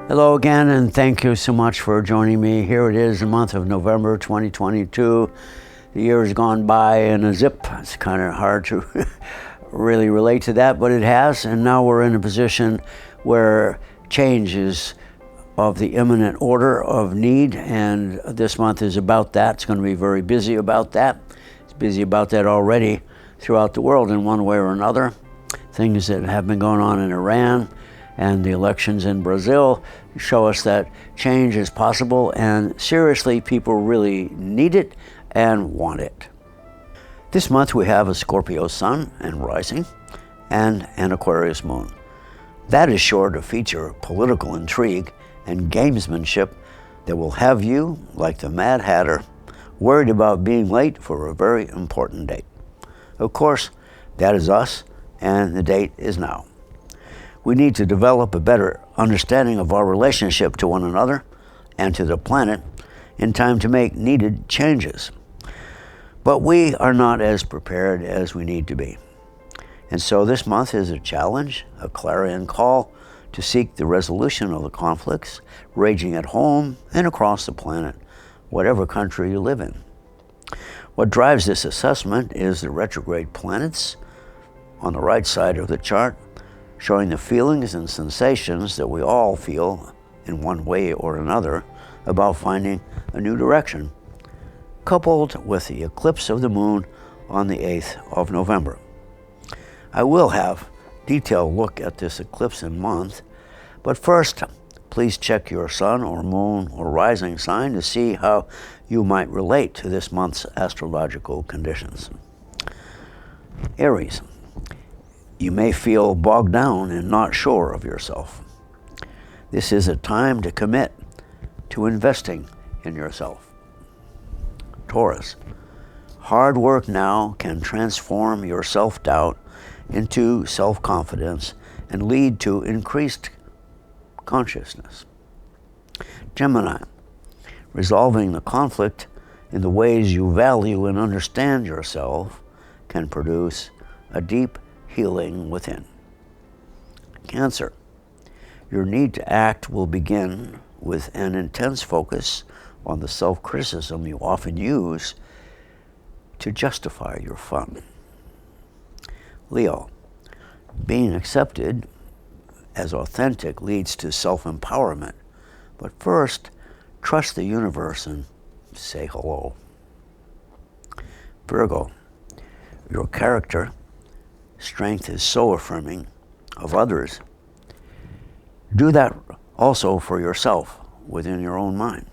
Hello again, and thank you so much for joining me. Here it is, the month of November 2022. The year has gone by in a zip. It's kind of hard to really relate to that, but it has, and now we're in a position where change is of the imminent order of need, and this month is about that. It's going to be very busy about that. It's busy about that already throughout the world in one way or another. Things that have been going on in Iran and the elections in Brazil show us that change is possible, and seriously, people really need it and want it. This month we have a Scorpio sun and rising and an Aquarius moon. That is sure to feature political intrigue and gamesmanship that will have you, like the Mad Hatter, worried about being late for a very important date. Of course, that is us, and the date is now. We need to develop a better understanding of our relationship to one another and to the planet in time to make needed changes. But we are not as prepared as we need to be. And so this month is a challenge, a clarion call to seek the resolution of the conflicts raging at home and across the planet, whatever country you live in. What drives this assessment is the retrograde planets on the right side of the chart, showing the feelings and sensations that we all feel in one way or another about finding a new direction, coupled with the eclipse of the moon on the 8th of November. I will have a detailed look at this eclipse in month, but first, please check your sun or moon or rising sign to see how you might relate to this month's astrological conditions. Aries. You may feel bogged down and not sure of yourself. This is a time to commit to investing in yourself. Taurus, hard work now can transform your self-doubt into self-confidence and lead to increased consciousness. Gemini, resolving the conflict in the ways you value and understand yourself can produce a deep healing within. Cancer, your need to act will begin with an intense focus on the self-criticism you often use to justify your fun. Leo, being accepted as authentic leads to self-empowerment, but first, trust the universe and say hello. Virgo, your character strength is so affirming of others. Do that also for yourself within your own mind.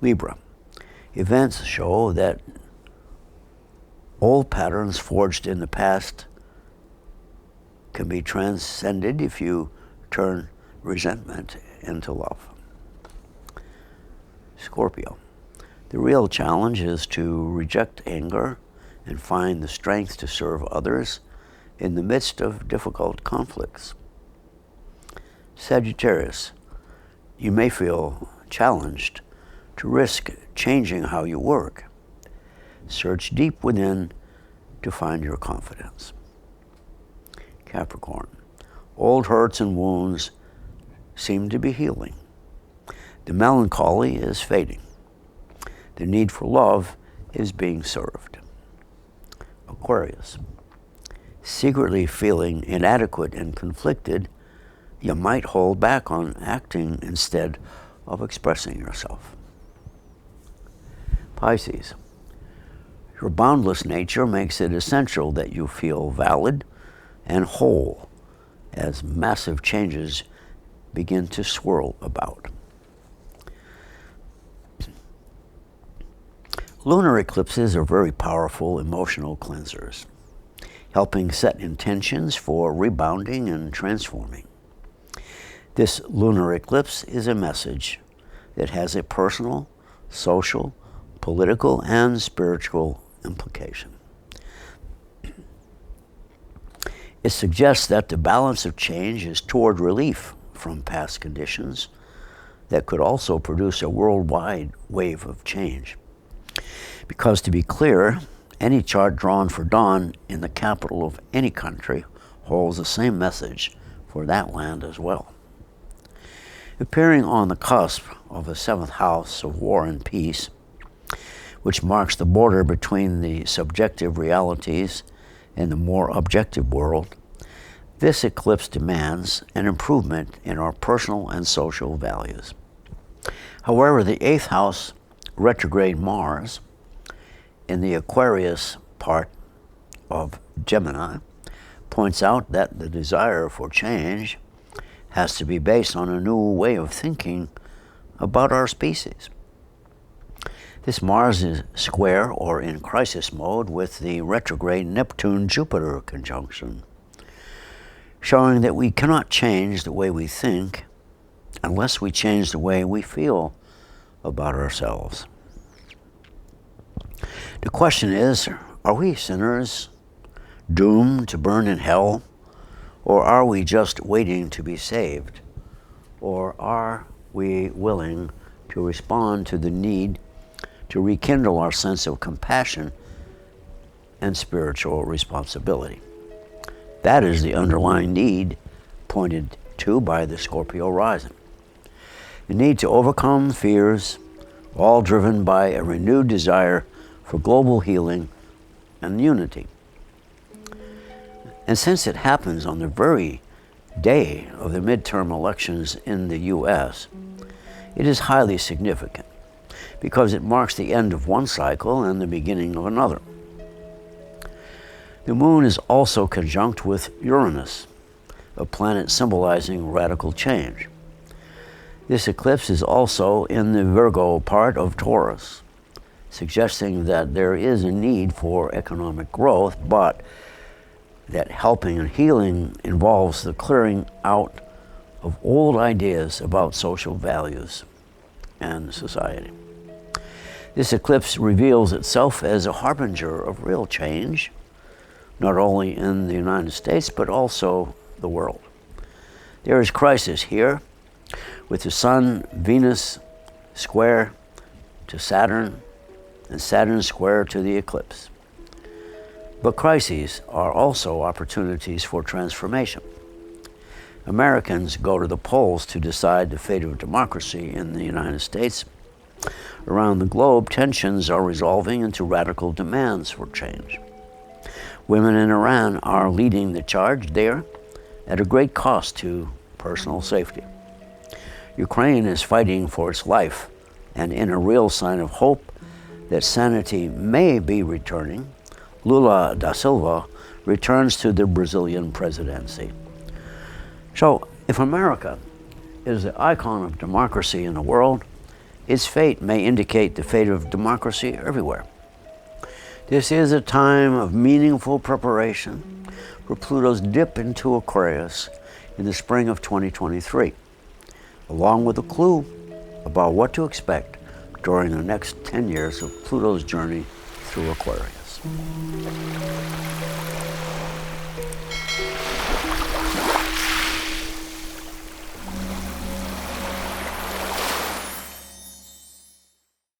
Libra, events show that old patterns forged in the past can be transcended if you turn resentment into love. Scorpio, the real challenge is to reject anger and find the strength to serve others in the midst of difficult conflicts. Sagittarius, you may feel challenged to risk changing how you work. Search deep within to find your confidence. Capricorn, old hurts and wounds seem to be healing. The melancholy is fading. The need for love is being served. Aquarius, secretly feeling inadequate and conflicted, you might hold back on acting instead of expressing yourself. Pisces, your boundless nature makes it essential that you feel valid and whole as massive changes begin to swirl about. Lunar eclipses are very powerful emotional cleansers, helping set intentions for rebounding and transforming. This lunar eclipse is a message that has a personal, social, political, and spiritual implication. It suggests that the balance of change is toward relief from past conditions that could also produce a worldwide wave of change. Because to be clear, any chart drawn for dawn in the capital of any country holds the same message for that land as well. Appearing on the cusp of the seventh house of war and peace, which marks the border between the subjective realities and the more objective world, this eclipse demands an improvement in our personal and social values. However, the eighth house retrograde Mars in the Aquarius part of Gemini points out that the desire for change has to be based on a new way of thinking about our species. This Mars is square or in crisis mode with the retrograde Neptune-Jupiter conjunction, showing that we cannot change the way we think unless we change the way we feel about ourselves. The question is, are we sinners doomed to burn in hell, or are we just waiting to be saved? Or are we willing to respond to the need to rekindle our sense of compassion and spiritual responsibility? That is the underlying need pointed to by the Scorpio rising. The need to overcome fears, all driven by a renewed desire for global healing and unity. And since it happens on the very day of the midterm elections in the U.S., it is highly significant because it marks the end of one cycle and the beginning of another. The moon is also conjunct with Uranus, a planet symbolizing radical change. This eclipse is also in the Virgo part of Taurus, suggesting that there is a need for economic growth, but that helping and healing involves the clearing out of old ideas about social values and society. This eclipse reveals itself as a harbinger of real change, not only in the United States, but also the world. There is crisis here, with the Sun, Venus square to Saturn, and Saturn square to the eclipse. But crises are also opportunities for transformation. Americans go to the polls to decide the fate of democracy in the United States. Around the globe, tensions are resolving into radical demands for change. Women in Iran are leading the charge there at a great cost to personal safety. Ukraine is fighting for its life, and in a real sign of hope that sanity may be returning, Lula da Silva returns to the Brazilian presidency. So, if America is the icon of democracy in the world, its fate may indicate the fate of democracy everywhere. This is a time of meaningful preparation for Pluto's dip into Aquarius in the spring of 2023, along with a clue about what to expect during the next 10 years of Pluto's journey through Aquarius.